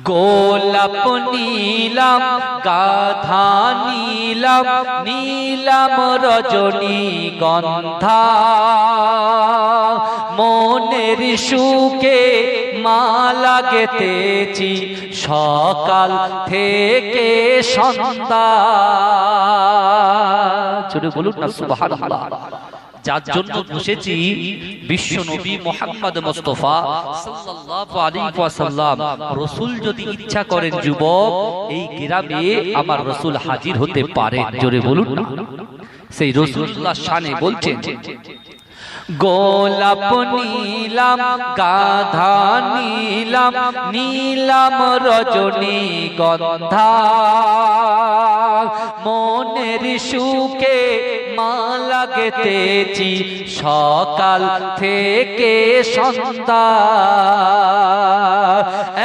গোলাপ নীলাম গাধা নীলাম নীলাম রজনীগন্ধা মনের সুখে মালা গেথেছি সকাল থেকে সন্ধ্যা। জোরে বলুন না সুবহানাল্লাহ। যার জন্য বসেছি বিশ্ব নবী মুহাম্মদ মুস্তাফা সাল্লাল্লাহু আলাইহি ওয়াসাল্লাম। রাসূল যদি ইচ্ছা করেন যুবক এই গ্রামে আমার রাসূল হাজির হতে পারেন। জোরে বলুন না। সেই রাসূলুল্লাহ শানে বলছেন, গোলাপ নীলাম গাধা নীলাম নীলাম রজনীগন্ধা মনের সুখে মালা গেথেছি সকাল থেকে সন্ধ্যা।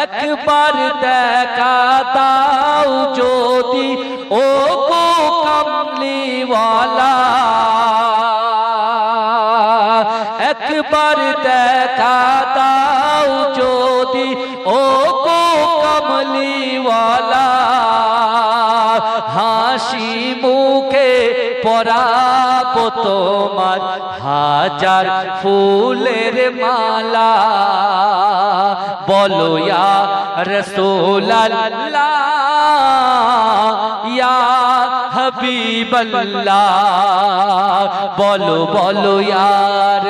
একবার দেখা দাও যদি ও গো কামলিওয়ালা, একবার দেখা দাও যদি ও গো কমলিওয়ালা, হাসি মুখে পরাবো তোমার হাজার ফুলের মালা। বলো ইয়া রাসূলুল্লাহ ইয়া হাবিবাল্লাহ, বলো বলো ইয়া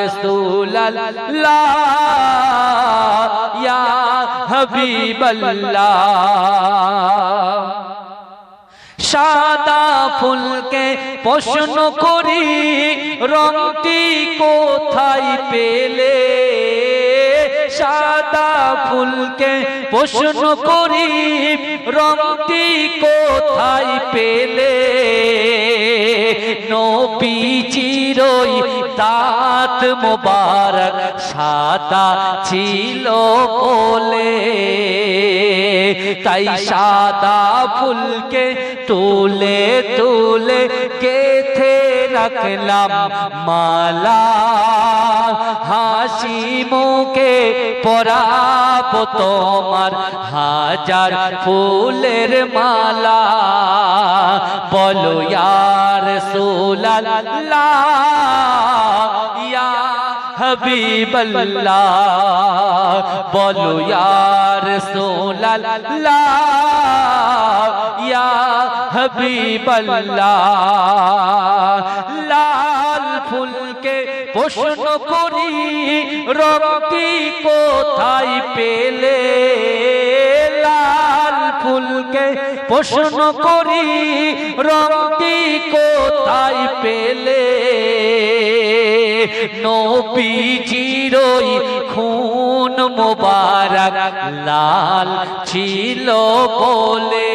রাসূলুল্লাহ ইয়া হাবিবাল্লাহ। সাদা ফুলকে প্রশ্ন করি রংটি কোথায় পেলে, সাদা ফুলকে প্রশ্ন করি রংটি কোথায় পেলে, নবীজির ওই দাঁত মোবারক সাদা ছিল বলে, তাই সাদা ফুলকে তুলে তুলে গেথে রাখলাম মালা। হাসি মুখে পরাবো তোমার হাজার ফুলের মালা। বলো ইয়া রাসূলুল্লাহ ইয়া হাবিবাল্লাহ, বলো ইয়া রাসূলুল্লাহ ইয়া হাবিবাল্লাহ। লাল ফুলকে প্রশ্ন করি রংটি কোথায় পেলে, লাল ফুলকে প্রশ্ন করি রংটি কোথায় পেলে, নবীজির ওই খুন মোবারক লাল ছিল বলে,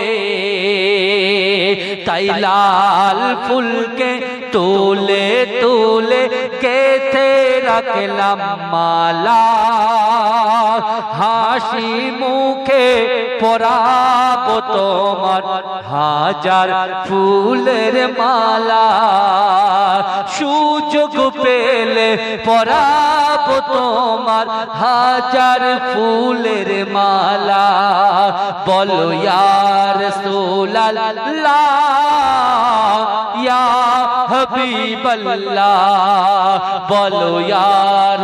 তাই লাল ফুলকে তুলে তুলে গেথে রাখলাম মালা। হাসি মুখে পরাবো তোমার হাজার ফুলের মালা। সুযোগ পেলে পরাবো তোমার হাজার ফুলের মালা। বলো ইয়া রাসূলুল্লাহ ইয়া হাবিবাল্লাহ, বলো ইয়া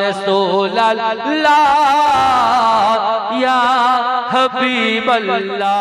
রাসূলুল্লাহ ইয়া হাবিবাল্লাহ।